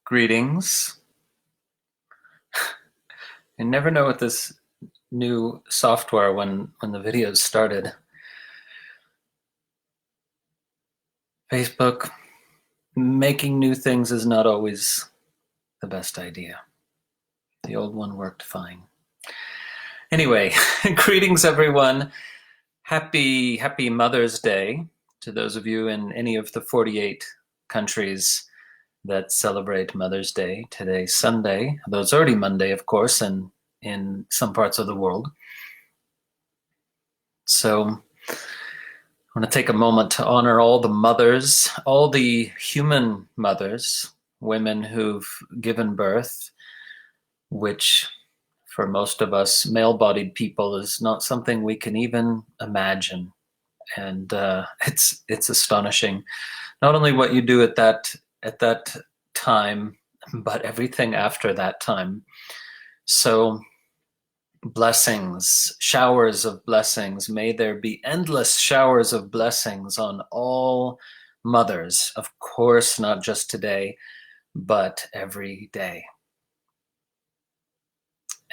Greetings. I never know with this new software when the videos started. Facebook, making new things is not always the best idea. The old one worked fine. Anyway, greetings everyone. Happy Mother's Day to those of you in any of the 48 countries that celebrate Mother's Day. Today's Sunday, though it's already Monday, of course, and in some parts of the world. So I want to take a moment to honor all the mothers, all the human mothers, women who've given birth, which for most of us male-bodied people is not something we can even imagine. And it's astonishing, not only what you do at that time, but everything after that time. So blessings, showers of blessings. May there be endless showers of blessings on all mothers. Of course, not just today, but every day.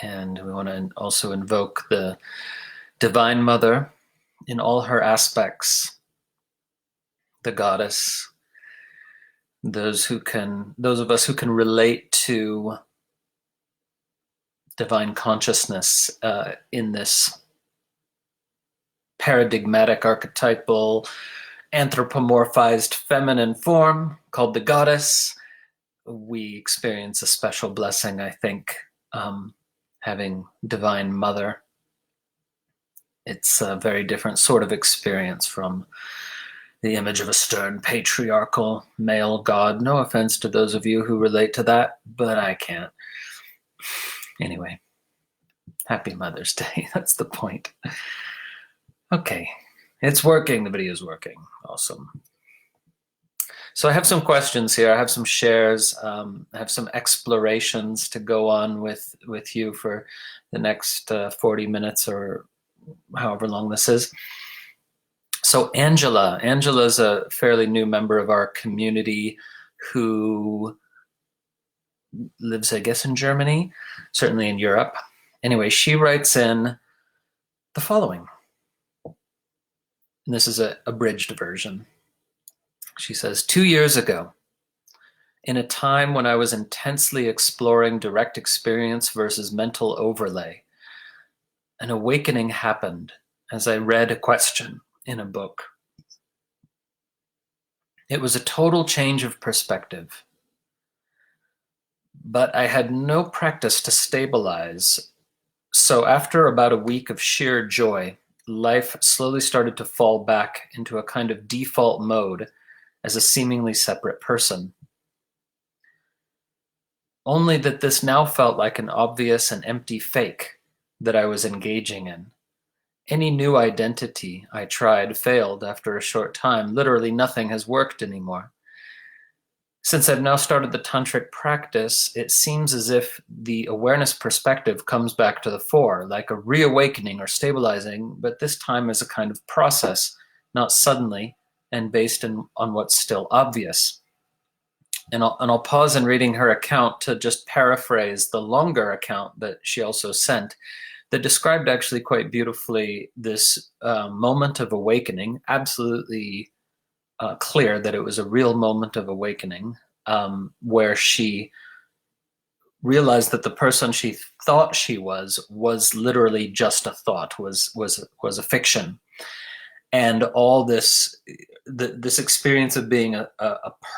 And we want to also invoke the Devine Mother in all her aspects, the goddess, those of us who can relate to divine consciousness in this paradigmatic, archetypal, anthropomorphized feminine form called the goddess. We experience a special blessing, I think, having Divine Mother. It's a very different sort of experience from the image of a stern patriarchal male god. No offense to those of you who relate to that, but I can't. Anyway, happy Mother's Day. That's the point. Okay, it's working. The video is working. Awesome. So I have some questions here. I have some shares. I have some explorations to go on with you for the next 40 minutes or however long this is. So Angela is a fairly new member of our community who lives, I guess, in Germany, certainly in Europe. Anyway, she writes in the following. And this is a abridged version. She says, 2 years ago, in a time when I was intensely exploring direct experience versus mental overlay, an awakening happened as I read a question in a book. It was a total change of perspective, but I had no practice to stabilize. So after about a week of sheer joy, life slowly started to fall back into a kind of default mode as a seemingly separate person. Only that this now felt like an obvious and empty fake that I was engaging in. Any new identity I tried failed after a short time. Literally nothing has worked anymore. Since I've now started the tantric practice, it seems as if the awareness perspective comes back to the fore, like a reawakening or stabilizing, but this time as a kind of process, not suddenly, and based on what's still obvious. And I'll pause in reading her account to just paraphrase the longer account that she also sent that described actually quite beautifully this moment of awakening, absolutely clear that it was a real moment of awakening, where she realized that the person she thought she was literally just a thought, was a fiction. And all this experience of being a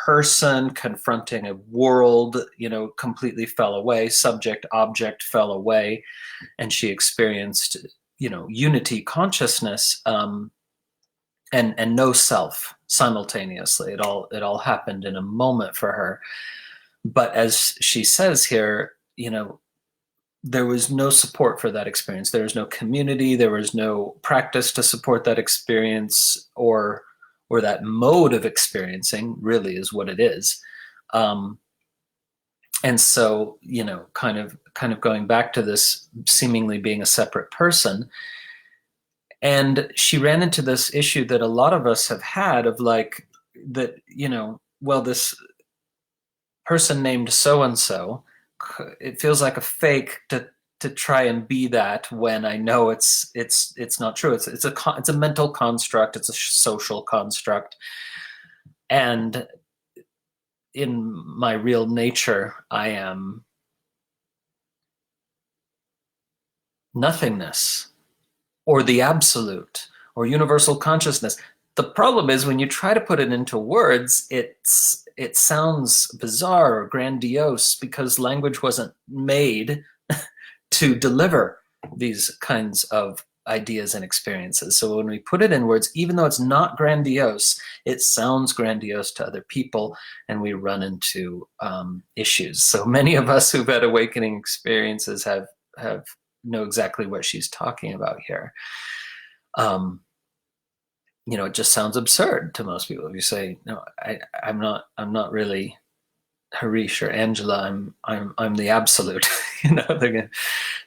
person confronting a world, completely fell away. Subject, object fell away, and she experienced, unity, consciousness, and no self simultaneously. It all happened in a moment for her. But as she says here, there was no support for that experience. There was no community. There was no practice to support that experience or that mode of experiencing, really is what it is. And so, kind of going back to this seemingly being a separate person. And she ran into this issue that a lot of us have had of like that, well, this person named so and so, it feels like a fake to try and be that when I know it's not true. It's a mental construct. It's a social construct, and in my real nature, I am nothingness, or the absolute, or universal consciousness. The problem is when you try to put it into words, it sounds bizarre or grandiose because language wasn't made to deliver these kinds of ideas and experiences. So when we put it in words, even though it's not grandiose, it sounds grandiose to other people, and we run into issues. So many of us who've had awakening experiences have know exactly what she's talking about here. It just sounds absurd to most people. If you say, "No, I'm not really Harish or Angela. I'm the absolute." They're gonna,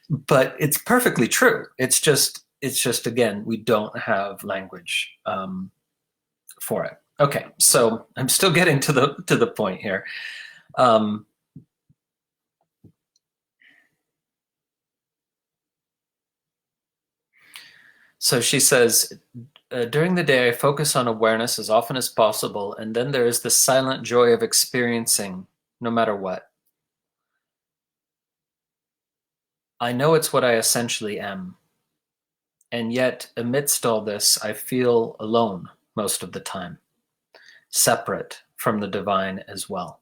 but it's perfectly true. It's just again, we don't have language for it. Okay, so I'm still getting to the point here. So she says, during the day, I focus on awareness as often as possible, and then there is the silent joy of experiencing no matter what. I know it's what I essentially am. And yet, amidst all this, I feel alone most of the time, separate from the divine as well.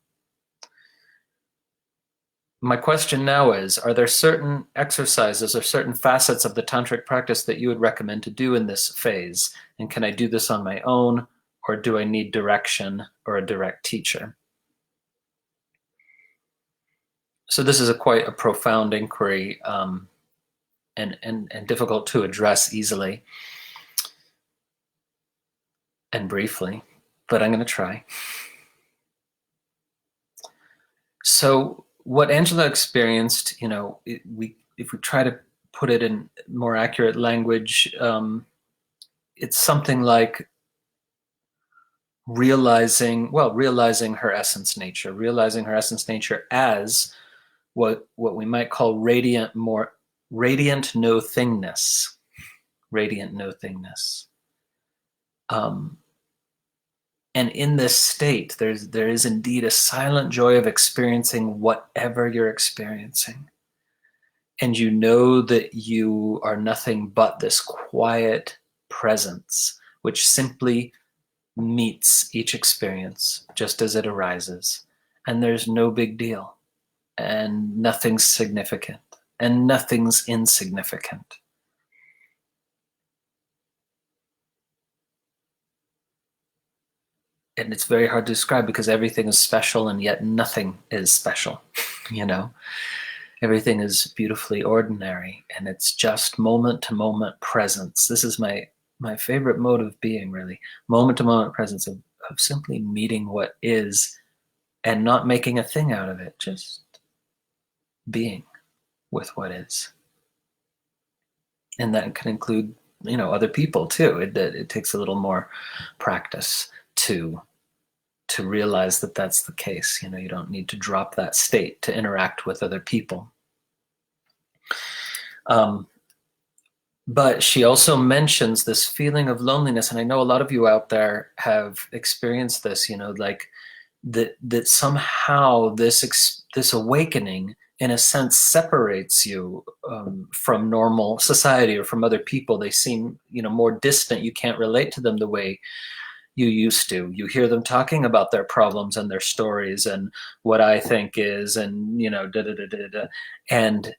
My question now is, are there certain exercises or certain facets of the tantric practice that you would recommend to do in this phase? And can I do this on my own, or do I need direction or a direct teacher? So this is quite a profound inquiry, and difficult to address easily and briefly, but I'm going to try. So what Angela experienced, if we try to put it in more accurate language, it's something like realizing her essence nature as what we might call radiant no-thingness. And in this state, there is indeed a silent joy of experiencing whatever you're experiencing. And you know that you are nothing but this quiet presence, which simply meets each experience just as it arises. And there's no big deal, and nothing's significant, and nothing's insignificant. And it's very hard to describe because everything is special and yet nothing is special. Everything is beautifully ordinary, and it's just moment to moment presence. This is my favorite mode of being, really. Moment to moment presence of simply meeting what is and not making a thing out of it, just being with what is. And that can include, other people too. It takes a little more practice to realize that that's the case. You don't need to drop that state to interact with other people. But she also mentions this feeling of loneliness, and I know a lot of you out there have experienced this. Like that somehow this awakening, in a sense, separates you from normal society or from other people. They seem, more distant. You can't relate to them the way you used to. You hear them talking about their problems and their stories and what I think is, and and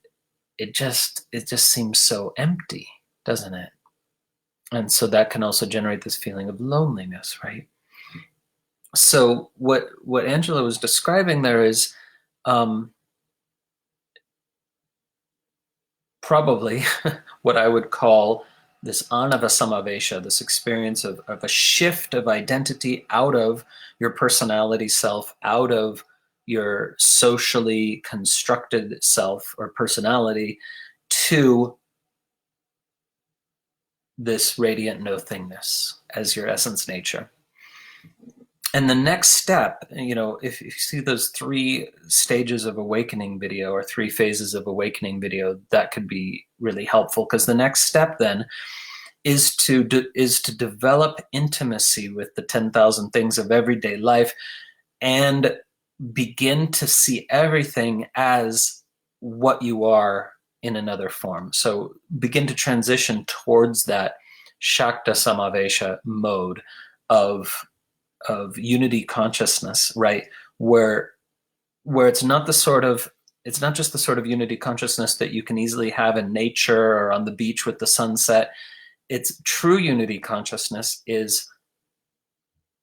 it just seems so empty, doesn't it? And so that can also generate this feeling of loneliness, right? So what Angela was describing there is probably what I would call this ānava-samāveśa, this experience of a shift of identity out of your personality self, out of your socially constructed self or personality, to this radiant no-thingness as your essence nature. And the next step, if you see those 3 stages of awakening video or 3 phases of awakening video, that could be really helpful, because the next step then is to develop intimacy with the 10,000 things of everyday life and begin to see everything as what you are in another form. So begin to transition towards that ānava-samāveśa mode of unity consciousness, right? Where it's not just the sort of unity consciousness that you can easily have in nature or on the beach with the sunset. It's true unity consciousness is,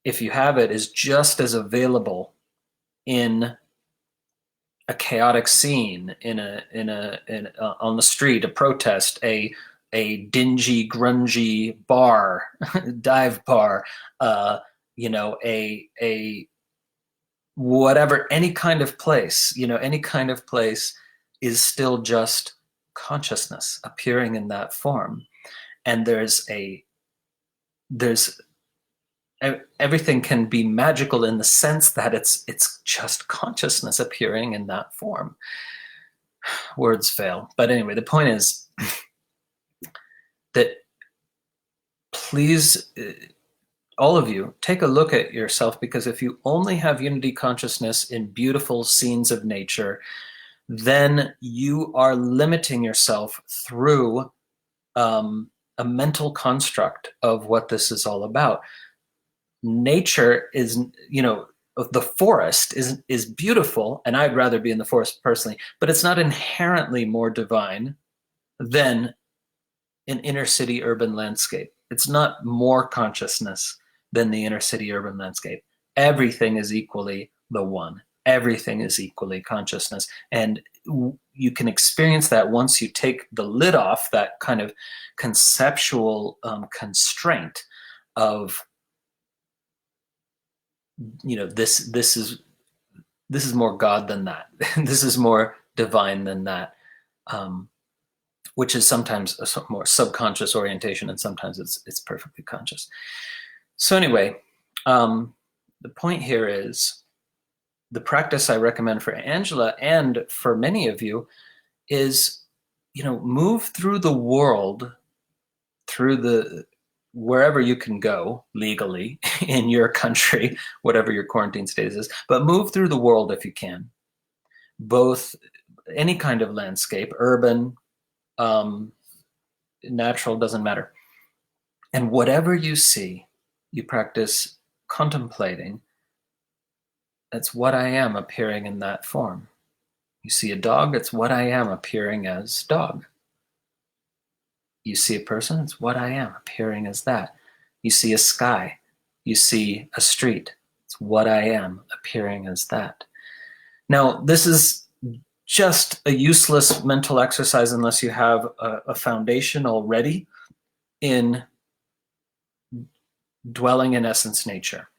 if you have it, is just as available in a chaotic scene, on the street, a protest, a dingy, grungy bar, dive bar, a whatever, any kind of place, is still just consciousness appearing in that form. And everything can be magical in the sense that it's just consciousness appearing in that form. Words fail. But anyway, the point is that please, all of you, take a look at yourself, because if you only have unity consciousness in beautiful scenes of nature, then you are limiting yourself through a mental construct of what this is all about. Nature is, the forest is beautiful, and I'd rather be in the forest personally, but it's not inherently more divine than an inner city urban landscape. It's not more consciousness than the inner city urban landscape. Everything is equally the one. Everything is equally consciousness. And you can experience that once you take the lid off that kind of conceptual constraint of, this is more God than that. This is more divine than that, which is sometimes a more subconscious orientation, and sometimes it's perfectly conscious. So anyway, the point here is, the practice I recommend for Angela and for many of you is, move through the world, wherever you can go legally in your country, whatever your quarantine status is, but move through the world if you can, both any kind of landscape, urban, natural, doesn't matter. And whatever you see, you practice contemplating, that's what I am appearing in that form. You see a dog, it's what I am appearing as dog. You see a person, it's what I am appearing as that. You see a sky, you see a street, it's what I am appearing as that. Now, this is just a useless mental exercise unless you have a foundation already in dwelling in essence nature.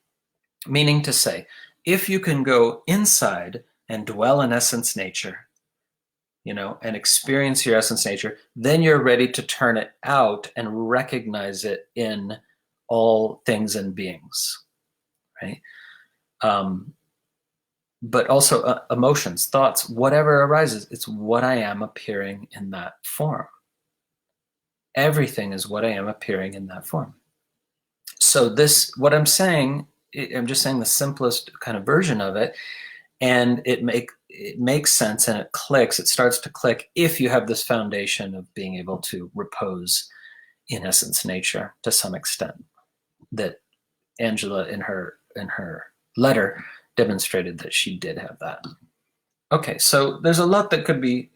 Meaning to say, if you can go inside and dwell in essence nature, and experience your essence nature, then you're ready to turn it out and recognize it in all things and beings, right? But also emotions, thoughts, whatever arises, it's what I am appearing in that form. Everything is what I am appearing in that form. So what I'm saying, I'm just saying the simplest kind of version of it, and it makes sense and it clicks. It starts to click if you have this foundation of being able to repose in essence nature to some extent, that Angela in her letter demonstrated that she did have that. Okay, so there's a lot that could be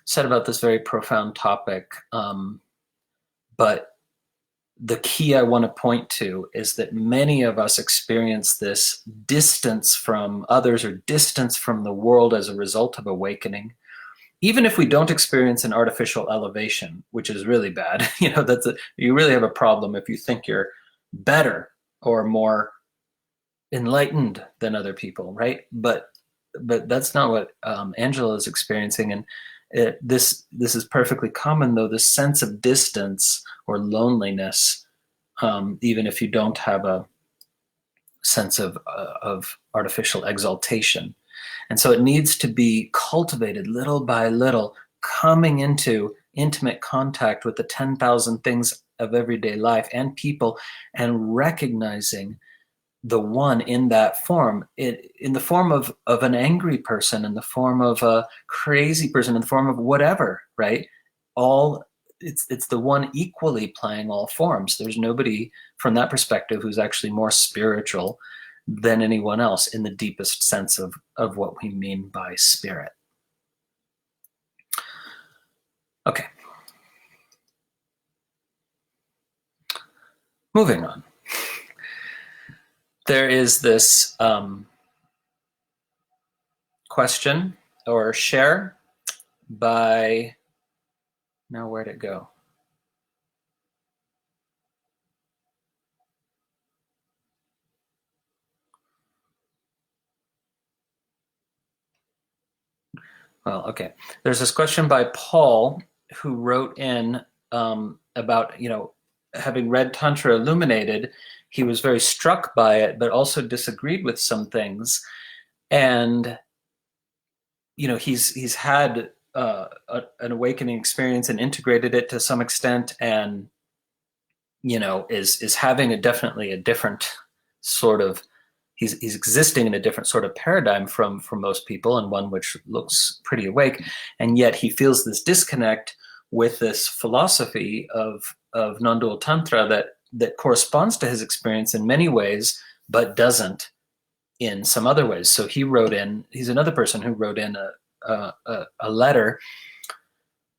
said about this very profound topic, but the key I want to point to is that many of us experience this distance from others or distance from the world as a result of awakening. Even if we don't experience an artificial elevation, which is really bad, you really have a problem if you think you're better or more enlightened than other people, right? But that's not what Angela is experiencing, and this is perfectly common, though, this sense of distance or loneliness, even if you don't have a sense of artificial exaltation. And so it needs to be cultivated little by little, coming into intimate contact with the 10,000 things of everyday life and people, and recognizing the one in that form, in the form of an angry person, in the form of a crazy person, in the form of whatever, right? It's the one equally playing all forms. There's nobody from that perspective who's actually more spiritual than anyone else in the deepest sense of what we mean by spirit. Okay. Moving on. There is this question or share by, now where'd it go? Well, okay. There's this question by Paul, who wrote in about, having read Tantra Illuminated, he was very struck by it, but also disagreed with some things. And, he's had an awakening experience and integrated it to some extent, and, is having definitely a different sort of, he's existing in a different sort of paradigm from most people, and one which looks pretty awake. And yet he feels this disconnect with this philosophy of non-dual tantra that corresponds to his experience in many ways, but doesn't in some other ways. So he wrote in, he's another person who wrote in a letter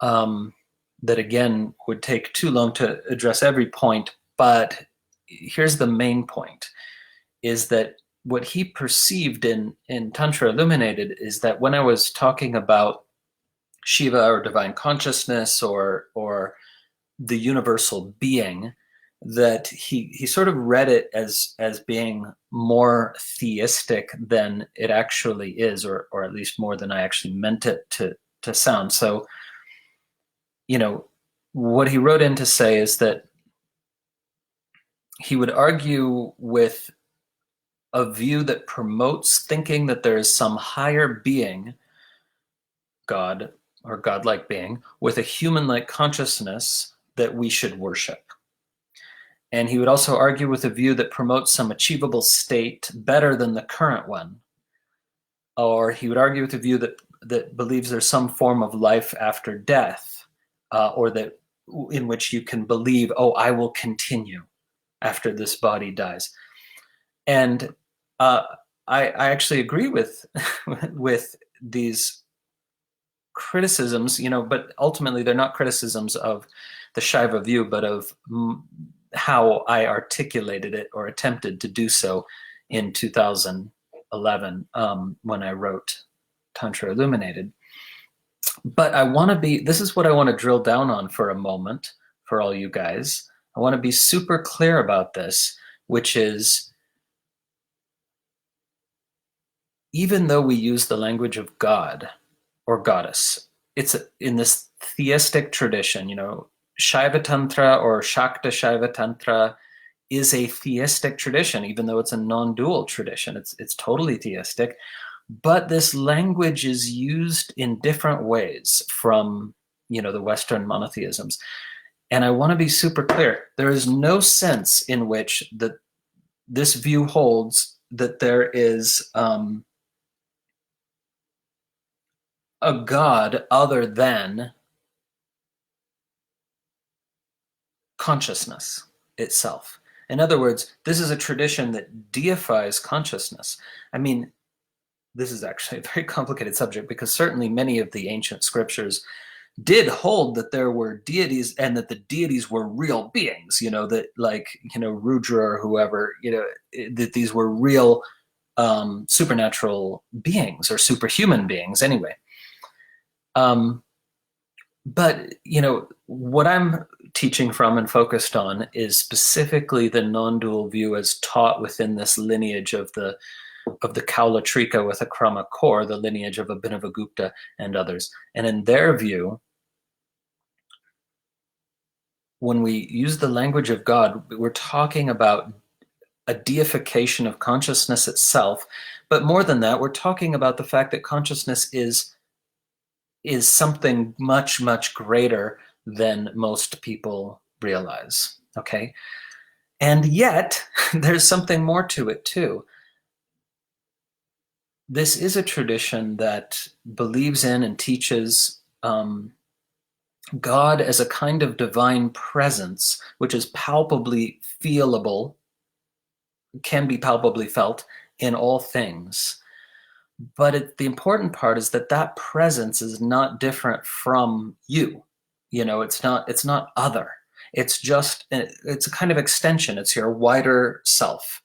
that again would take too long to address every point, but here's the main point, is that what he perceived in Tantra Illuminated is that when I was talking about Shiva or divine consciousness or the universal being, that he sort of read it as being more theistic than it actually is, or at least more than I actually meant it to sound. So, what he wrote in to say is that he would argue with a view that promotes thinking that there is some higher being, God or godlike being, with a human-like consciousness that we should worship. And he would also argue with a view that promotes some achievable state better than the current one. Or he would argue with a view that believes there's some form of life after death, or that in which you can believe, I will continue after this body dies. And I actually agree with with these criticisms, but ultimately they're not criticisms of the Shiva view, but of how I articulated it or attempted to do so in 2011 when I wrote Tantra Illuminated. But this is what I want to drill down on for a moment for all you guys. I want to be super clear about this, which is, even though we use the language of God or goddess, it's in this theistic tradition, Shaiva Tantra or Shakta Shaiva Tantra is a theistic tradition, even though it's a non-dual tradition. It's totally theistic, but this language is used in different ways from, the Western monotheisms. And I want to be super clear. There is no sense in which this view holds that there is a God other than consciousness itself. In other words, this is a tradition that deifies consciousness. I mean, this is actually a very complicated subject, because certainly many of the ancient scriptures did hold that there were deities and that the deities were real beings, that Rudra or whoever, that these were real supernatural beings or superhuman beings anyway. But, what I'm teaching from and focused on is specifically the non-dual view as taught within this lineage of the Kaula Trika with a Krama core, the lineage of Abhinavagupta and others. And in their view, when we use the language of God, we're talking about a deification of consciousness itself. But more than that, we're talking about the fact that consciousness is something much, much greater than most people realize, okay? And yet, there's something more to it too. This is a tradition that believes in and teaches God as a kind of divine presence, which is palpably feelable, can be palpably felt in all things. But the important part is that that presence is not different from you. You know, it's not other. It's just, it's a kind of extension. It's your wider self.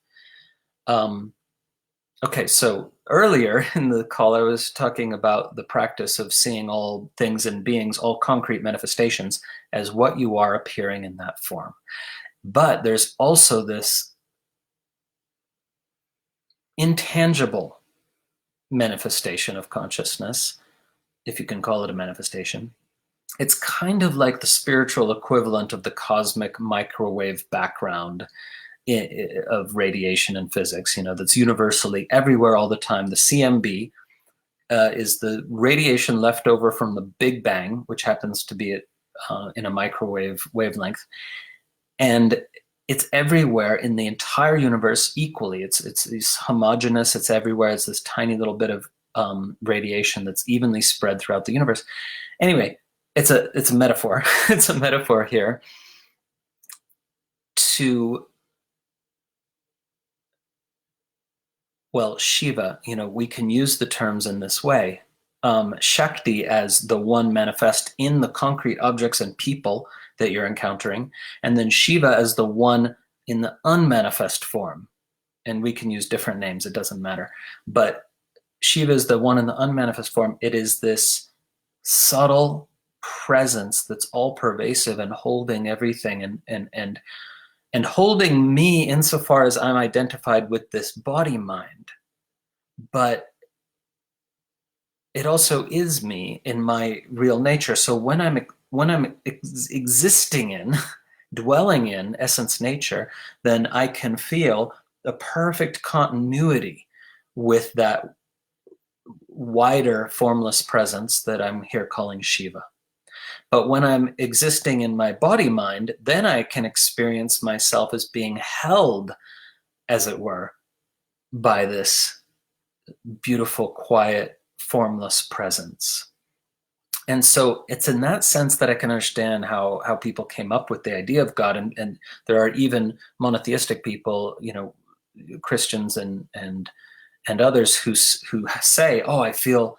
Okay, so earlier in the call, I was talking about the practice of seeing all things and beings, all concrete manifestations, as what you are appearing in that form. But there's also this intangible manifestation of consciousness, if you can call it a manifestation. It's kind of like the spiritual equivalent of the cosmic microwave background of radiation in physics, you know, that's universally everywhere all the time. The CMB is the radiation left over from the Big Bang, which happens to be in a microwave wavelength. And it's everywhere in the entire universe equally. It's homogeneous, it's everywhere. It's this tiny little bit of radiation that's evenly spread throughout the universe. Anyway, it's a metaphor. It's a metaphor here to, well, Shiva, you know, we can use the terms in this way. Shakti as the one manifest in the concrete objects and people that you're encountering, and then Shiva as the one in the unmanifest form. And we can use different names, it doesn't matter. But Shiva is the one in the unmanifest form. It is this subtle presence that's all pervasive and holding everything and holding me insofar as I'm identified with this body mind. But it also is me in my real nature. So when I'm existing in, dwelling in essence nature, then I can feel a perfect continuity with that wider formless presence that I'm here calling Shiva. But when I'm existing in my body mind, then I can experience myself as being held, as it were, by this beautiful, quiet, formless presence. And so it's in that sense that I can understand how people came up with the idea of God. And there are even monotheistic people, you know, Christians and others who say, oh, I feel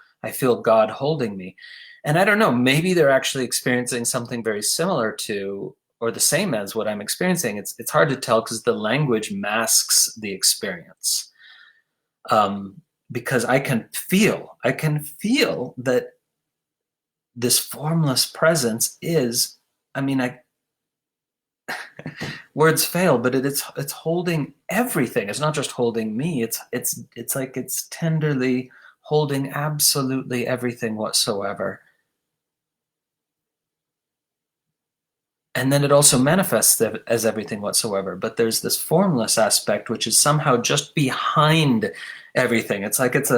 God holding me. And I don't know, maybe they're actually experiencing something very similar to or the same as what I'm experiencing. It's hard to tell because the language masks the experience. Because I can feel that this formless presence is, I mean, words fail, but it's holding everything. It's not just holding me. It's like it's tenderly holding absolutely everything whatsoever. And then it also manifests as everything whatsoever. But there's this formless aspect which is somehow just behind everything. It's like it's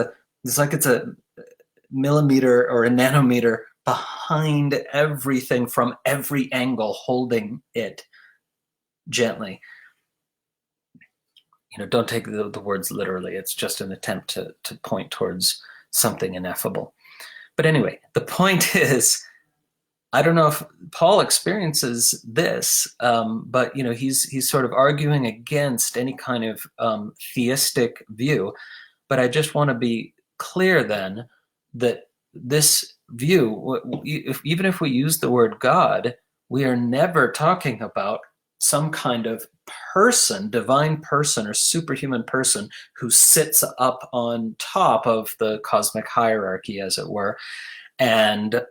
a millimeter or a nanometer behind everything from every angle, holding it gently. You know, don't take the words literally. It's just an attempt to point towards something ineffable. But anyway, the point is, I don't know if Paul experiences this, but you know, he's sort of arguing against any kind of theistic view. But I just want to be clear then that this view, even if we use the word God, we are never talking about some kind of person, divine person or superhuman person who sits up on top of the cosmic hierarchy, as it were, and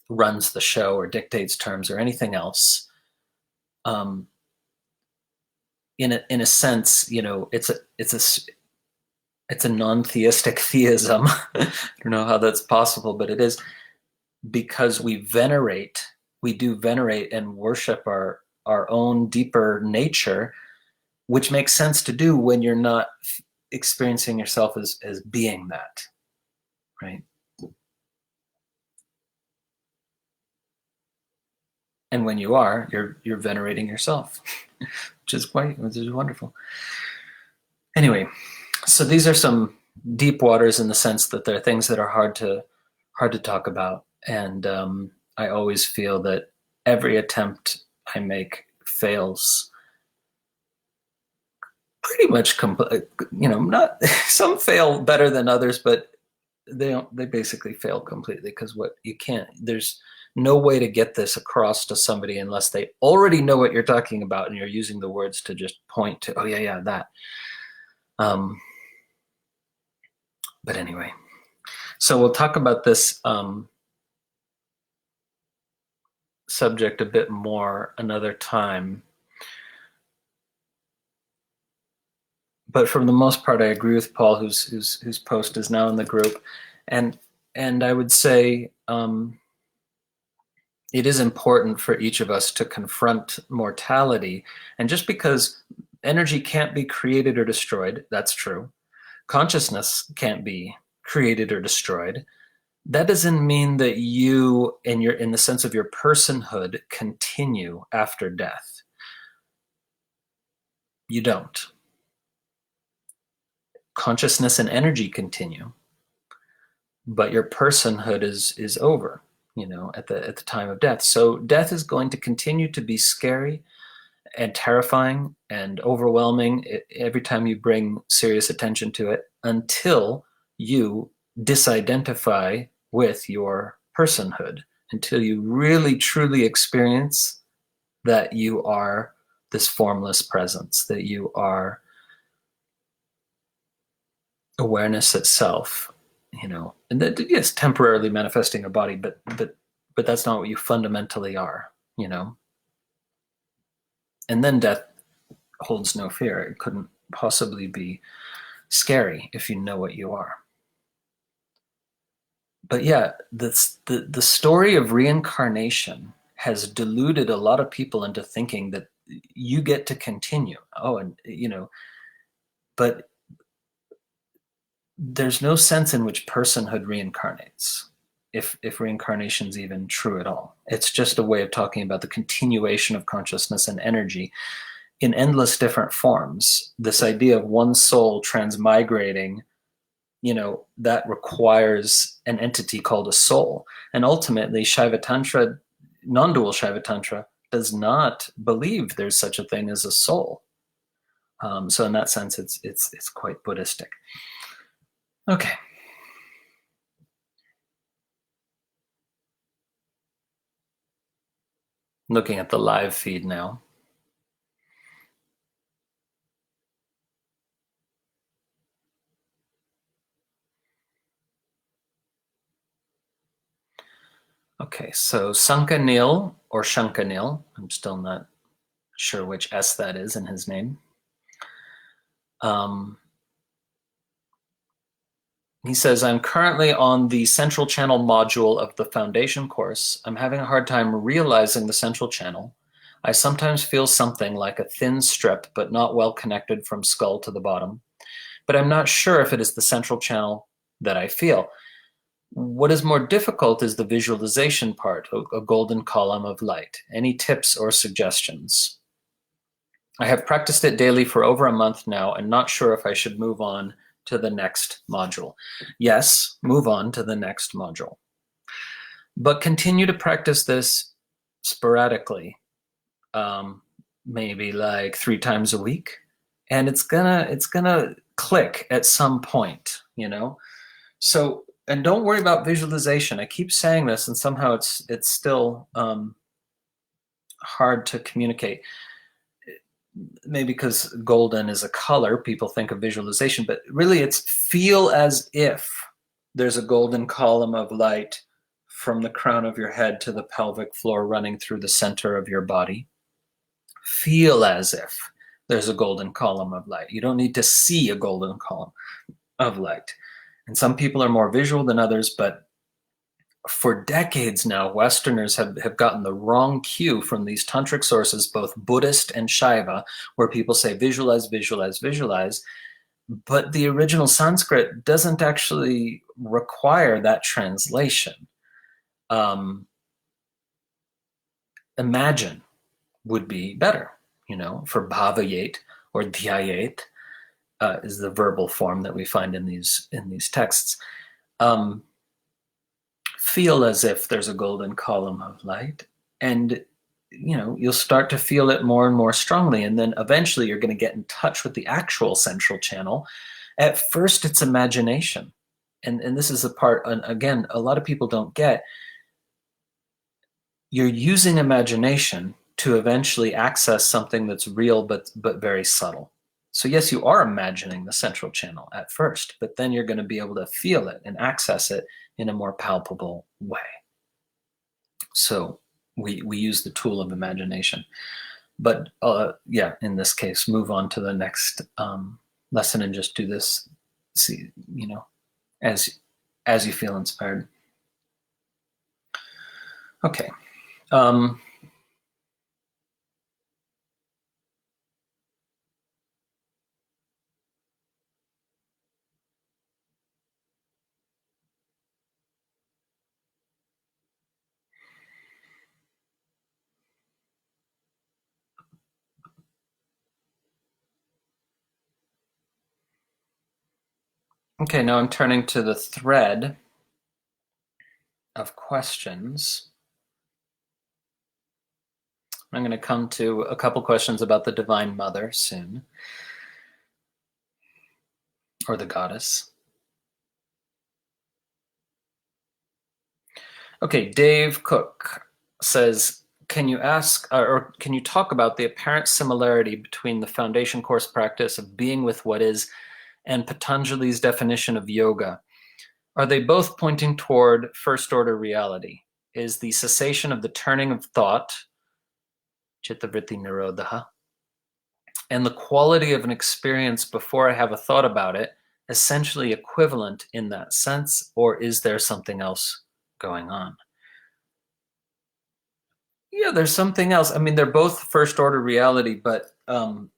runs the show or dictates terms or anything else. In a sense, you know, it's a non-theistic theism. I don't know how that's possible, but it is, because we do venerate and worship our own deeper nature. which makes sense to do when you're not experiencing yourself as being that, right? And when you are, you're venerating yourself, which is wonderful. Anyway, so these are some deep waters in the sense that there are things that are hard to talk about, and I always feel that every attempt I make fails pretty much. Not some fail better than others, but they basically fail completely, because there's no way to get this across to somebody unless they already know what you're talking about and you're using the words to just point to, oh yeah, that. But anyway, so we'll talk about this subject a bit more another time. But for the most part, I agree with Paul, whose post is now in the group, and I would say it is important for each of us to confront mortality. And just because energy can't be created or destroyed, that's true. Consciousness can't be created or destroyed. That doesn't mean that you, in the sense of your personhood, continue after death. You don't. Consciousness and energy continue, but your personhood is over, at the time of death. So death is going to continue to be scary and terrifying and overwhelming every time you bring serious attention to it, until you disidentify with your personhood, until you really truly experience that you are this formless presence, that you are awareness itself, and that, yes, temporarily manifesting a body, but that's not what you fundamentally are, And then death holds no fear. It couldn't possibly be scary if you know what you are. But yeah, the story of reincarnation has deluded a lot of people into thinking that you get to continue. But there's no sense in which personhood reincarnates, if reincarnation's even true at all. It's just a way of talking about the continuation of consciousness and energy in endless different forms. This idea of one soul transmigrating, that requires an entity called a soul. And ultimately, Shaiva Tantra, non-dual Shaiva Tantra, does not believe there's such a thing as a soul. So in that sense, it's quite Buddhistic. Okay. Looking at the live feed now. Okay, so Sankanil or Shankanil, I'm still not sure which S that is in his name. He says, I'm currently on the central channel module of the foundation course. I'm having a hard time realizing the central channel. I sometimes feel something like a thin strip, but not well connected from skull to the bottom. But I'm not sure if it is the central channel that I feel. What is more difficult is the visualization part, a golden column of light. Any tips or suggestions? I have practiced it daily for over a month now and not sure if I should move on to the next module. Yes, move on to the next module. But continue to practice this sporadically, maybe like 3 times a week, and it's gonna click at some point, So, and don't worry about visualization. I keep saying this, and somehow it's still hard to communicate. Maybe because golden is a color, people think of visualization, but really it's feel as if there's a golden column of light from the crown of your head to the pelvic floor running through the center of your body. Feel as if there's a golden column of light. You don't need to see a golden column of light. And some people are more visual than others, but for decades now, Westerners have gotten the wrong cue from these tantric sources, both Buddhist and Shiva, where people say visualize, visualize, visualize. But the original Sanskrit doesn't actually require that translation. Imagine would be better, for bhavayet or dhyayet is the verbal form that we find in these texts. Feel as if there's a golden column of light, and you'll start to feel it more and more strongly, and then eventually you're going to get in touch with the actual central channel. At first it's imagination, and this is the part, again, a lot of people don't get. You're using imagination to eventually access something that's real but very subtle. So yes, you are imagining the central channel at first, but then you're going to be able to feel it and access it in a more palpable way. So we use the tool of imagination. But in this case, move on to the next lesson and just do this, see, as you feel inspired. Okay. Okay, now I'm turning to the thread of questions. I'm going to come to a couple questions about the Divine Mother soon, or the goddess. Okay, Dave Cook says, can you talk about the apparent similarity between the foundation course practice of being with what is and Patanjali's definition of yoga? Are they both pointing toward first order reality? Is the cessation of the turning of thought, chitta-vritti nirodha, and the quality of an experience before I have a thought about it essentially equivalent in that sense, or is there something else going on? Yeah, there's something else. I mean, they're both first order reality, but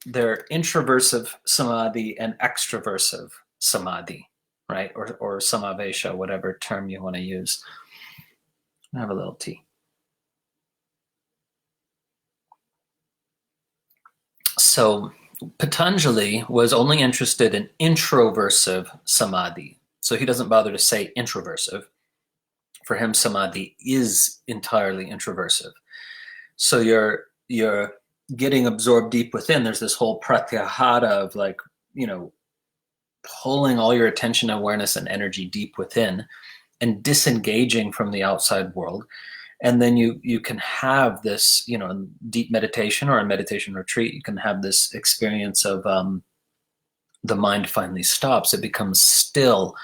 they're introversive samādhi and extroversive samādhi, right? Or samāveśa, whatever term you want to use. I have a little tea. So Patanjali was only interested in introversive samādhi. So he doesn't bother to say introversive. For him, samādhi is entirely introversive. So you're getting absorbed deep within. There's this whole pratyahara of pulling all your attention, awareness, and energy deep within and disengaging from the outside world. And then you can have this, deep meditation or a meditation retreat, you can have this experience of the mind finally stops. It becomes still.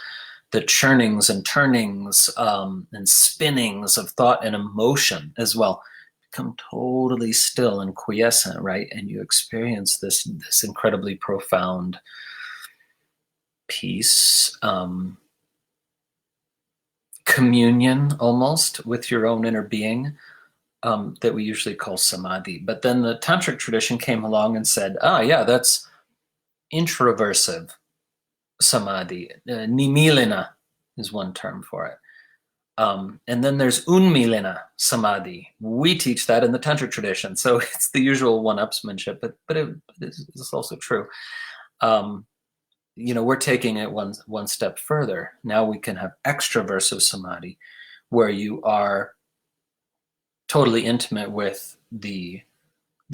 The churnings and turnings and spinnings of thought and emotion as well become totally still and quiescent, right? And you experience this incredibly profound peace, communion almost with your own inner being that we usually call samādhi. But then the tantric tradition came along and said, that's introversive samādhi. Nimilina is one term for it. And then there's unmilina samādhi. We teach that in the tantric tradition. So it's the usual one-upsmanship, but it's also true. We're taking it one step further. Now we can have extroversive samādhi, where you are totally intimate with the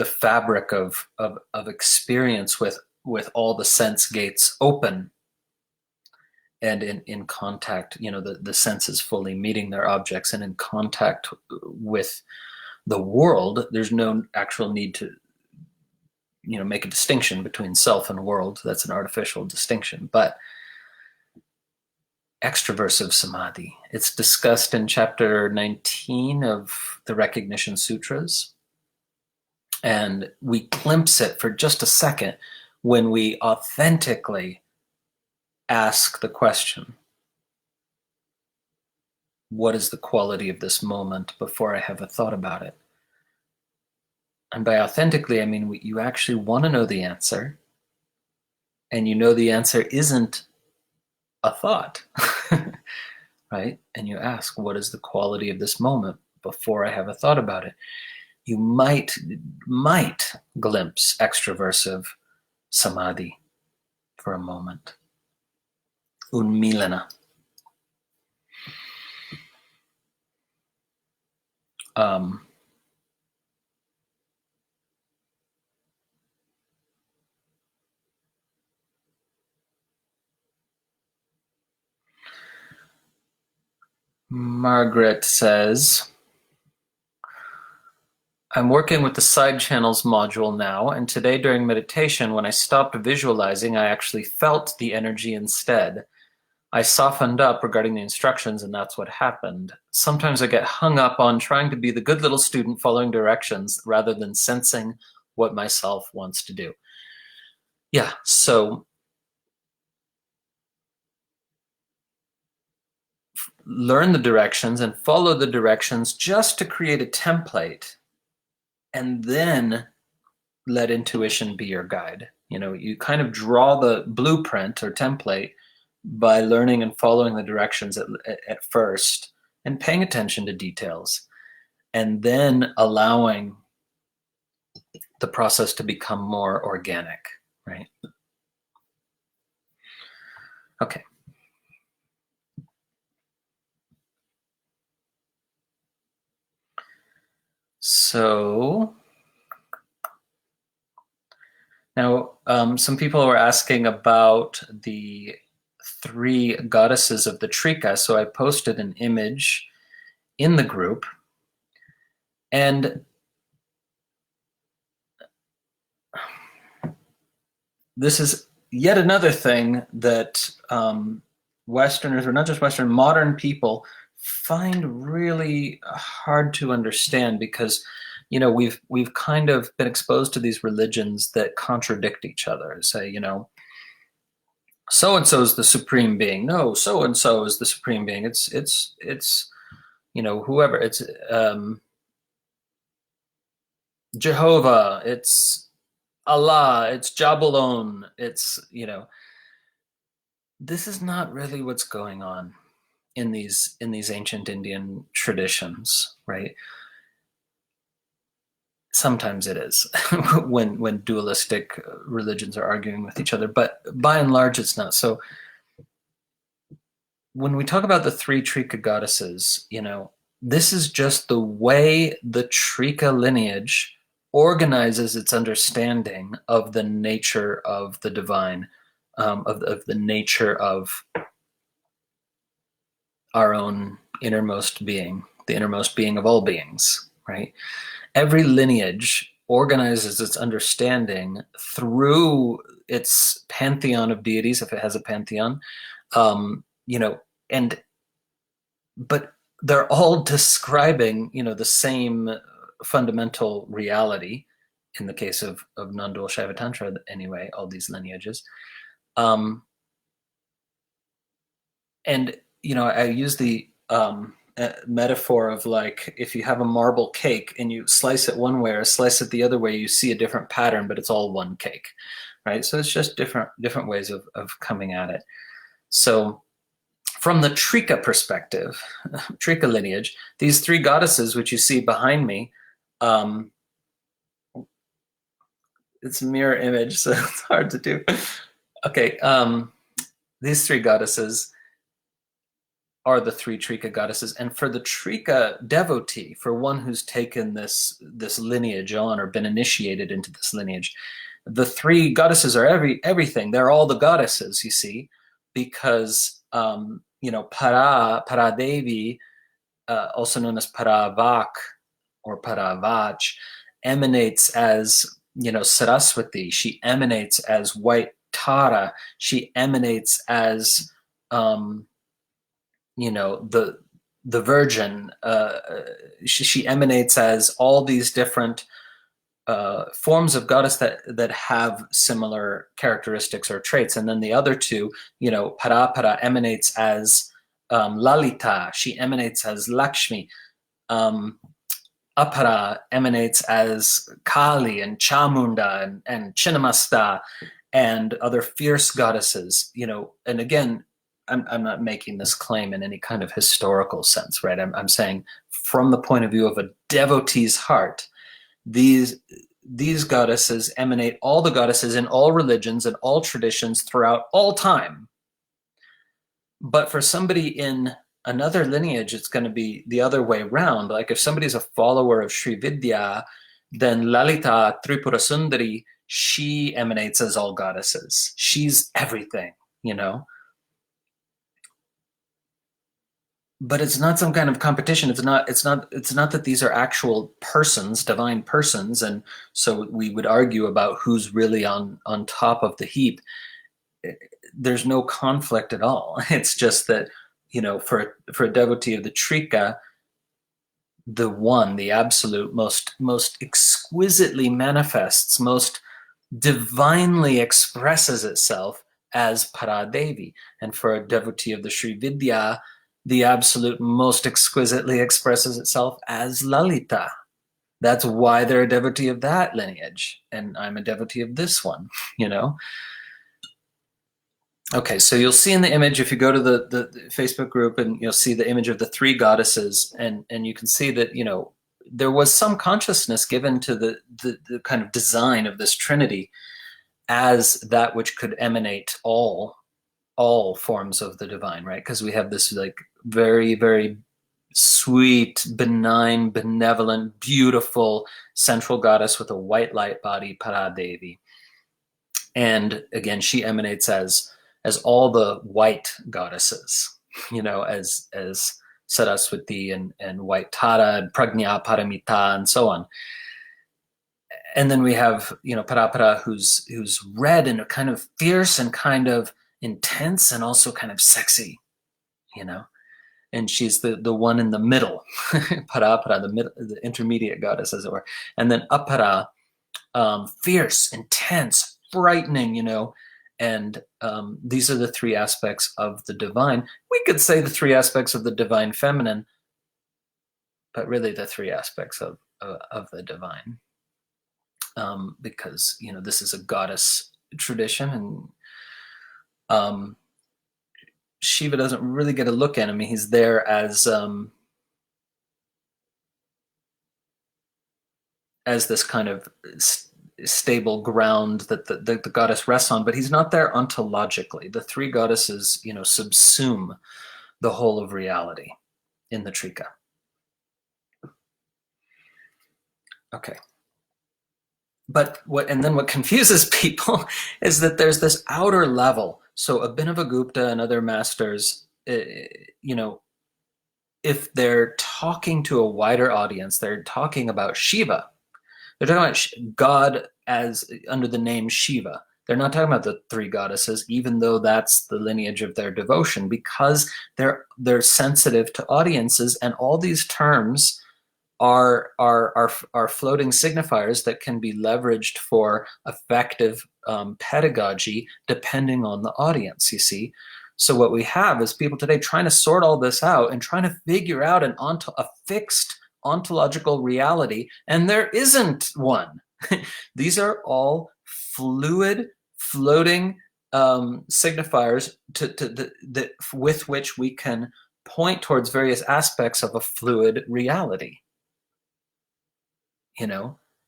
fabric of experience with all the sense gates open and in contact, the senses fully meeting their objects and in contact with the world. There's no actual need to make a distinction between self and world. That's an artificial distinction. But extroversive samādhi, it's discussed in chapter 19 of the Recognition Sutras. And we glimpse it for just a second when we authentically ask the question, what is the quality of this moment before I have a thought about it. And by authentically, I mean you actually want to know the answer, and you know the answer isn't a thought, right? And you ask, what is the quality of this moment before I have a thought about it? You might glimpse extroversive samādhi for a moment. Unmilana. Margaret says, I'm working with the side channels module now, and today during meditation, when I stopped visualizing, I actually felt the energy instead. I softened up regarding the instructions, and that's what happened. Sometimes I get hung up on trying to be the good little student following directions rather than sensing what myself wants to do. Yeah, so learn the directions and follow the directions just to create a template, and then let intuition be your guide. You kind of draw the blueprint or template by learning and following the directions at first and paying attention to details, and then allowing the process to become more organic, right? Okay. So now some people were asking about the 3 goddesses of the Trika. So I posted an image in the group, and this is yet another thing that Westerners, or not just Western, modern people find really hard to understand, because we've kind of been exposed to these religions that contradict each other. Say, so and so is the supreme being. No, so and so is the supreme being. It's whoever. It's Jehovah. It's Allah. It's Jabulon. It's this is not really what's going on in these ancient Indian traditions, right? Sometimes it is when dualistic religions are arguing with each other, but by and large it's not. So when we talk about the 3 Trika goddesses, this is just the way the Trika lineage organizes its understanding of the nature of the divine, of the nature of our own innermost being, the innermost being of all beings, right? Every lineage organizes its understanding through its pantheon of deities, if it has a pantheon, but they're all describing, the same fundamental reality. In the case of non-dual Shiva Tantra, anyway, all these lineages. And I use the metaphor of, like, if you have a marble cake and you slice it one way or slice it the other way, you see a different pattern, but it's all one cake, right? So it's just different ways of coming at it. So from the Trika perspective, Trika lineage, these 3 goddesses, which you see behind me, it's a mirror image, so it's hard to do. Okay, these 3 goddesses are the 3 Trika goddesses. And for the Trika devotee, for one who's taken this lineage on or been initiated into this lineage, the 3 goddesses are everything. They're all the goddesses, you see, because Paradevi, also known as Paravak or Paravach, emanates as Saraswati. She emanates as white Tara. She emanates as the Virgin. She emanates as all these different forms of goddess that have similar characteristics or traits. And then the other 2, Para emanates as Lalita, she emanates as Lakshmi. Apara emanates as Kali and Chamunda and Chinnamasta and other fierce goddesses, and again, I'm not making this claim in any kind of historical sense, right? I'm saying from the point of view of a devotee's heart, these goddesses emanate, all the goddesses in all religions and all traditions throughout all time. But for somebody in another lineage, it's going to be the other way around. Like if somebody's a follower of Sri Vidya, then Lalita Tripura Sundari, she emanates as all goddesses. She's everything, But it's not some kind of competition. It's not that these are actual persons, divine persons, and so we would argue about who's really on top of the heap. There's no conflict at all. It's just that, for a devotee of the Trika, the one, the absolute, most exquisitely manifests, most divinely expresses itself as Paradevi. And for a devotee of the Sri Vidya, the absolute most exquisitely expresses itself as Lalita. That's why they're a devotee of that lineage. And I'm a devotee of this one, Okay, so you'll see in the image, if you go to the Facebook group, and you'll see the image of the three goddesses, and you can see that, there was some consciousness given to the kind of design of this Trinity as that which could emanate all forms of the divine, right? Because we have this like very, very sweet, benign, benevolent, beautiful central goddess with a white light body, Paradevi. And again, she emanates as all the white goddesses, as Saraswati and white Tara and Prajna Paramita and so on. And then we have, Parapara, who's red and kind of fierce and kind of intense and also kind of sexy, and she's the one in the middle, Parapara, the intermediate goddess, as it were. And then Apara, fierce, intense, frightening, and these are the three aspects of the divine. We could say the three aspects of the divine feminine, but really the three aspects of the divine, because this is a goddess tradition, and Shiva doesn't really get a look at him. He's there as this kind of stable ground that the goddess rests on, but he's not there ontologically. The three goddesses, subsume the whole of reality in the Trika. Okay. But what confuses people is that there's this outer level. So Abhinavagupta and other masters, if they're talking to a wider audience, they're talking about Shiva. They're talking about God as under the name Shiva. They're not talking about the three goddesses, even though that's the lineage of their devotion, because they're sensitive to audiences, and all these terms are floating signifiers that can be leveraged for effective pedagogy depending on the audience, you see. So what we have is people today trying to sort all this out and trying to figure out a fixed ontological reality, and there isn't one. These are all fluid, floating signifiers with which we can point towards various aspects of a fluid reality.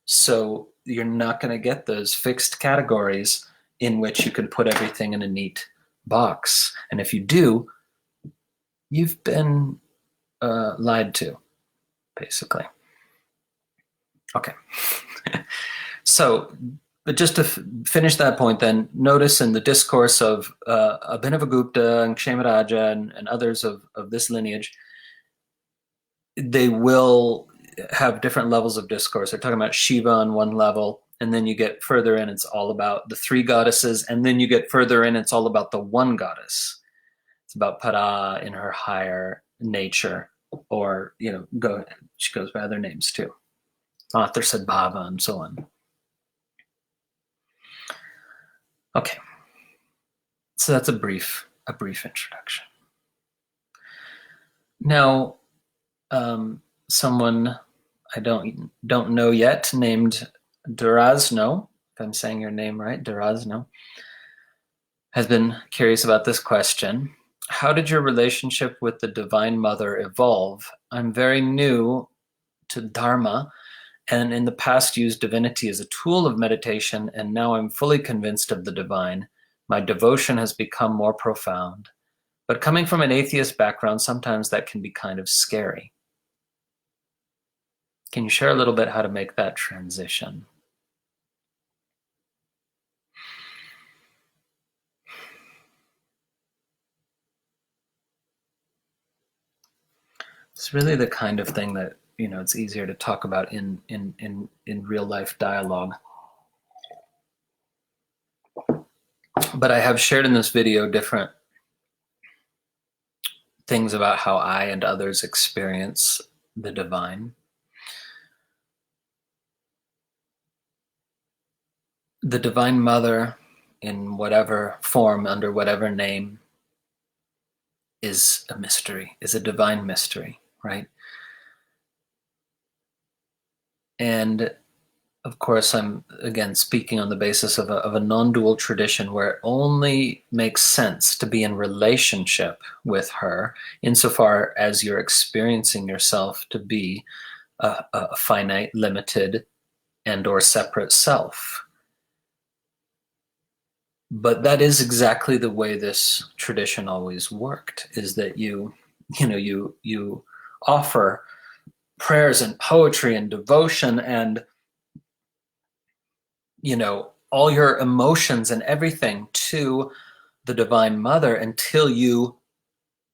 So you're not going to get those fixed categories in which you can put everything in a neat box. And if you do, you've been lied to, basically. Okay. So, but just to finish that point, then notice in the discourse of Abhinavagupta and Kshemaraja and others of this lineage, they will have different levels of discourse. They're talking about Shiva on one level, and then you get further in, it's all about the three goddesses, and then you get further in, it's all about the one goddess. It's about Para in her higher nature, or she goes by other names too, Sadbhava and so on. Okay, so that's a brief introduction. Now, someone I don't know yet, named Durazno, if I'm saying your name right, Durazno, has been curious about this question. How did your relationship with the Divine Mother evolve? I'm very new to Dharma, and in the past used divinity as a tool of meditation, and now I'm fully convinced of the divine. My devotion has become more profound. But coming from an atheist background, sometimes that can be kind of scary. Can you share a little bit how to make that transition? It's really the kind of thing that, it's easier to talk about in real life dialogue. But I have shared in this video different things about how I and others experience the divine. The Divine Mother, in whatever form, under whatever name, is a mystery, is a divine mystery, right? And of course, I'm again speaking on the basis of a non-dual tradition where it only makes sense to be in relationship with her insofar as you're experiencing yourself to be a finite, limited, and or separate self. But that is exactly the way this tradition always worked, is that you offer prayers and poetry and devotion and all your emotions and everything to the Divine Mother until you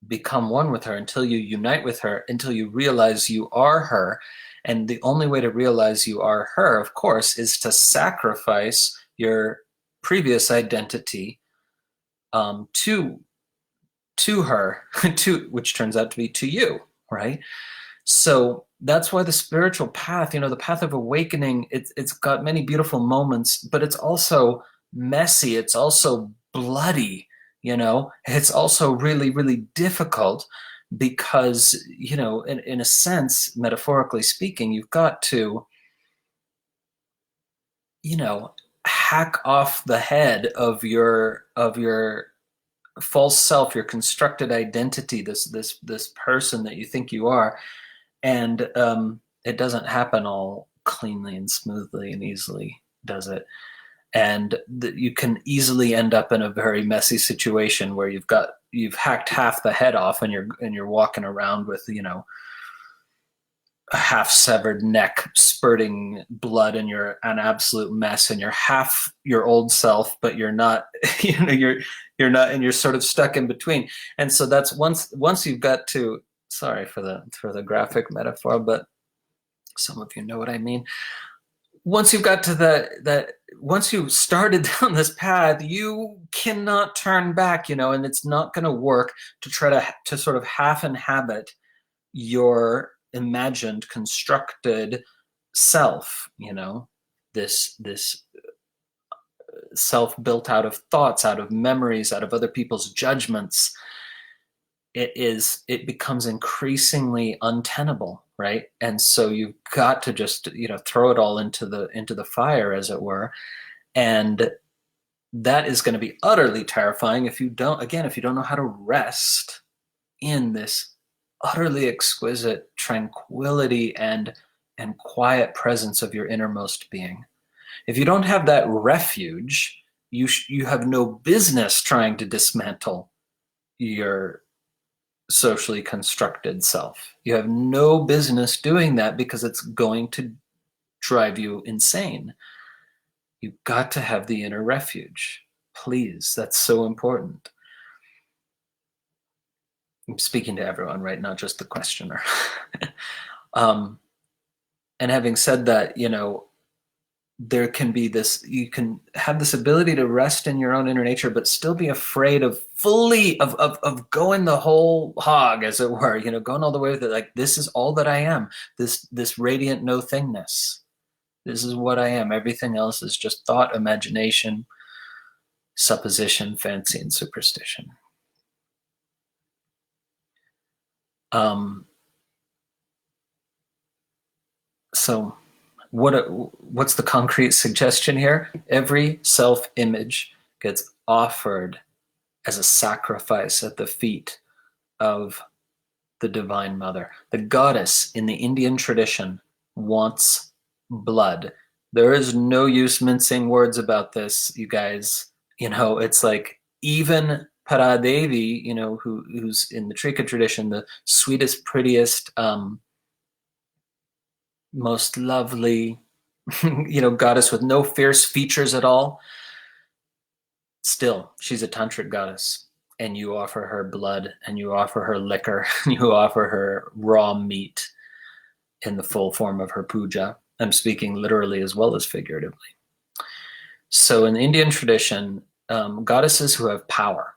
become one with her, until you unite with her, until you realize you are her. And the only way to realize you are her, of course, is to sacrifice your previous identity to her, which turns out to be to you, right? So that's why the spiritual path, the path of awakening, it's got many beautiful moments, but it's also messy. It's also bloody, it's also really, really difficult because, in a sense, metaphorically speaking, you've got to, hack off the head of your false self, your constructed identity, this person that you think you are. And it doesn't happen all cleanly and smoothly and easily, does it? And you can easily end up in a very messy situation where you've hacked half the head off and you're walking around with a half severed neck, spurting blood, and you're an absolute mess, and you're half your old self, but you're not. You're not, and you're sort of stuck in between. And so that's once you've got to. Sorry for the graphic metaphor, but some of you know what I mean. Once you've got to once you started down this path, you cannot turn back, and it's not going to work to try to sort of half inhabit your imagined, constructed self, this self built out of thoughts, out of memories, out of other people's judgments. It becomes increasingly untenable, right? And so you've got to just throw it all into the fire, as it were. And that is going to be utterly terrifying if you don't know how to rest in this utterly exquisite tranquility and quiet presence of your innermost being. If you don't have that refuge, you have no business trying to dismantle your socially constructed self. You have no business doing that because it's going to drive you insane. You've got to have the inner refuge. Please, that's so important. I'm speaking to everyone, right? Not just the questioner. And having said that, there can be you can have this ability to rest in your own inner nature, but still be afraid of fully of going the whole hog, as it were, going all the way with it. Like, this is all that I am, this radiant no thingness. This is what I am. Everything else is just thought, imagination, supposition, fancy, and superstition. So what's the concrete suggestion here? Every self-image gets offered as a sacrifice at the feet of the Divine Mother. The goddess in the Indian tradition wants blood. There is no use mincing words about this, you guys. It's like even Paradevi, who's in the Trika tradition, the sweetest, prettiest, most lovely, goddess with no fierce features at all. Still, she's a tantric goddess. And you offer her blood, and you offer her liquor, and you offer her raw meat in the full form of her puja. I'm speaking literally as well as figuratively. So in the Indian tradition, goddesses who have power,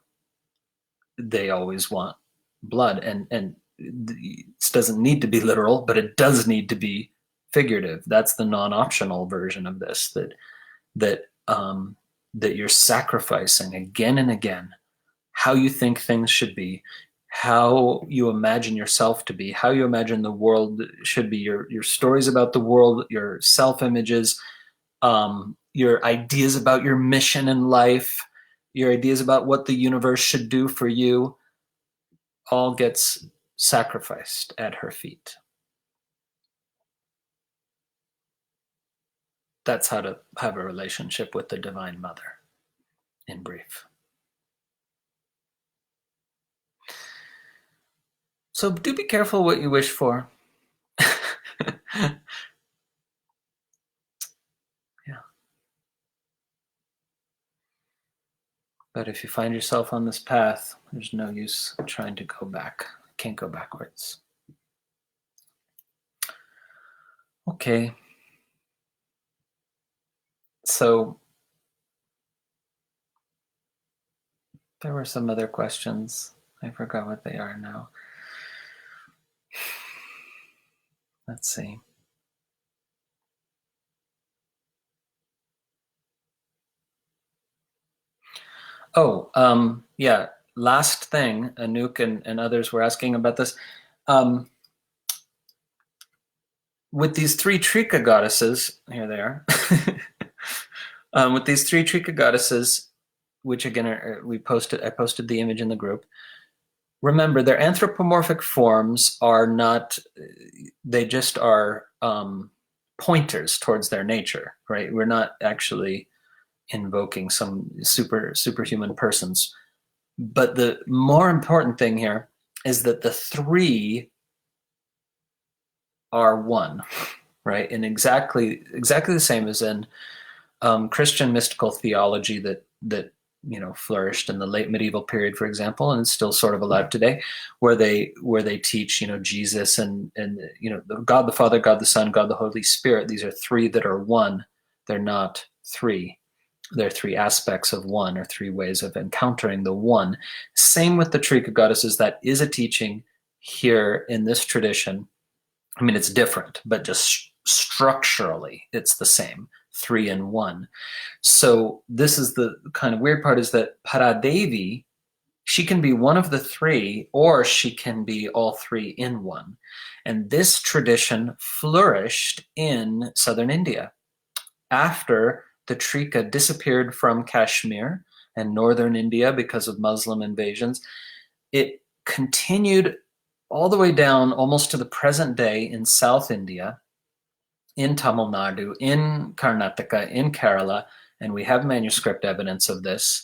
they always want blood. And this doesn't need to be literal, but it does need to be figurative. That's the non-optional version of this, that you're sacrificing again and again how you think things should be, how you imagine yourself to be, how you imagine the world should be, your stories about the world, your self-images, your ideas about your mission in life, your ideas about what the universe should do for you, all gets sacrificed at her feet. That's how to have a relationship with the Divine Mother, in brief. So do be careful what you wish for. Yeah. But if you find yourself on this path, there's no use trying to go back. Can't go backwards. Okay. So there were some other questions. I forgot what they are now. Let's see. Oh, yeah. Last thing, Anouk and others were asking about this. With these three Trika goddesses, here they are. With these three Trika goddesses, which again I posted the image in the group. Remember, their anthropomorphic forms are not, they just are pointers towards their nature, right? We're not actually invoking some superhuman persons. But the more important thing here is that the three are one, right? And exactly the same as in Christian mystical theology that flourished in the late medieval period, for example, and it's still sort of alive today, where they teach Jesus and God the Father, God the Son, God the Holy Spirit. These are three that are one. They're not three. They're three aspects of one, or three ways of encountering the one. Same with the Trika Goddesses. That is a teaching here in this tradition. I mean, it's different, but just structurally, it's the same. 3 and 1. So this is the kind of weird part, is that Paradevi, she can be one of the three, or she can be all three in one. And this tradition flourished in southern India after the Trika disappeared from Kashmir and northern India because of Muslim invasions. It continued all the way down almost to the present day in South India, in Tamil Nadu, in Karnataka, in Kerala, and we have manuscript evidence of this.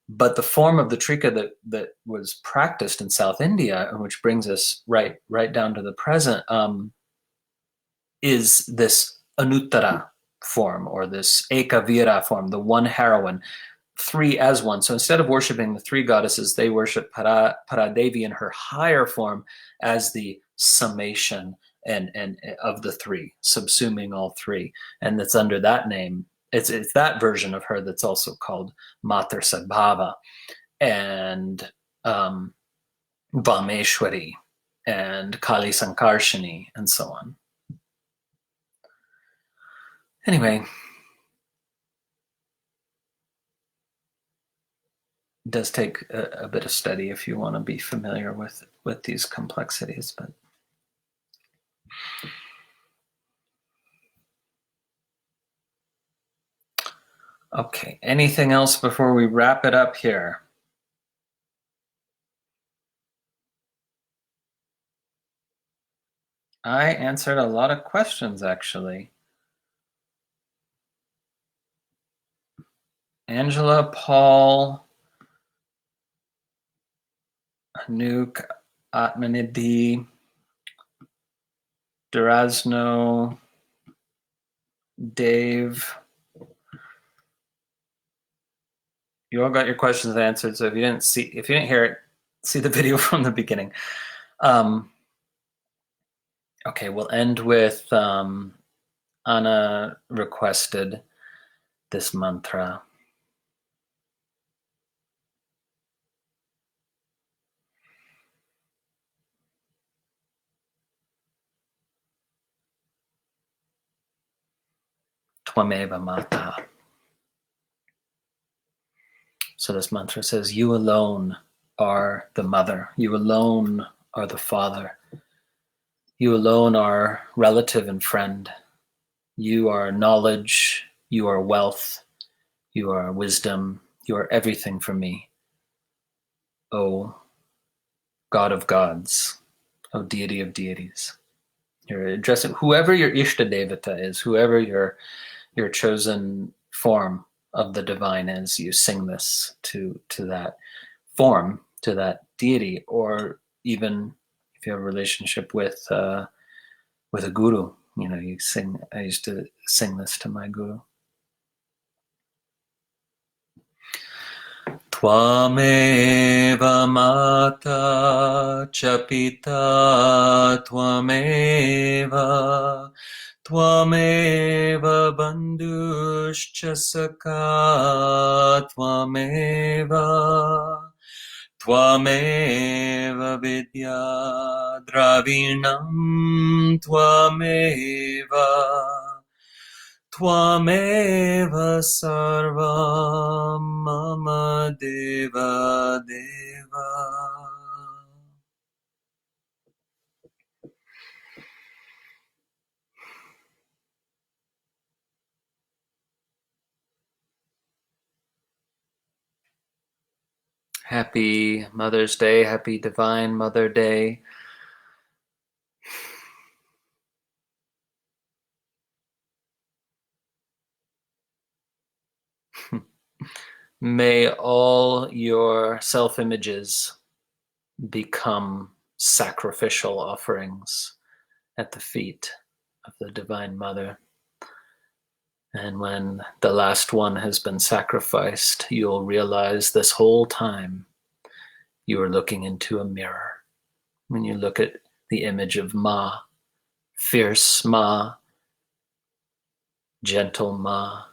But the form of the Trika that was practiced in South India, which brings us right down to the present, is this Anuttara form, or this Ekavira form, the one heroine, three as one. So instead of worshiping the three goddesses, they worship Paradevi in her higher form as the summation and of the three, subsuming all three. And it's under that name. It's that version of her that's also called Mater Sadbhava and Vameshwari and Kali Sankarshini and so on. Anyway, does take a bit of study if you want to be familiar with these complexities. But okay, anything else before we wrap it up here? I answered a lot of questions, actually. Angela, Paul, Anouk, Atmanidhi, Durazno, Dave. You all got your questions answered. So if you didn't hear it, see the video from the beginning. Okay, we'll end with Anna requested this mantra. Tvameva Mata. So this mantra says, you alone are the mother. You alone are the father. You alone are relative and friend. You are knowledge. You are wealth. You are wisdom. You are everything for me. O God of gods. O deity of deities. You're addressing whoever your Ishta Devata is, whoever your chosen form of the divine is. You sing this to that form, to that deity, or even if you have a relationship with a guru, you sing. I used to sing this to my guru. Tvameva Mata cha Pita Tvameva Tvameva Bandhuscha Sakha Tvameva Tvameva Vidya Dravinam Tvameva Tvameva Sarvam Mama Deva Deva. Happy Mother's Day, happy Divine Mother Day. May all your self-images become sacrificial offerings at the feet of the Divine Mother. And when the last one has been sacrificed, you'll realize this whole time you are looking into a mirror. When you look at the image of Ma, fierce Ma, gentle Ma,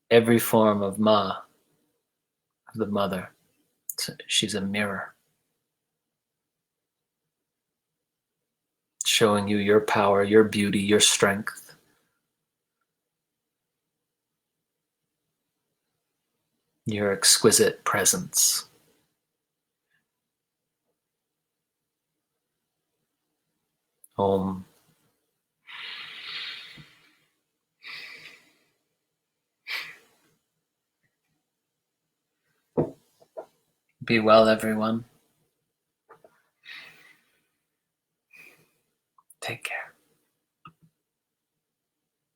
every form of Ma, of the mother, she's a mirror, showing you your power, your beauty, your strength. Your exquisite presence. Om. Be well, everyone.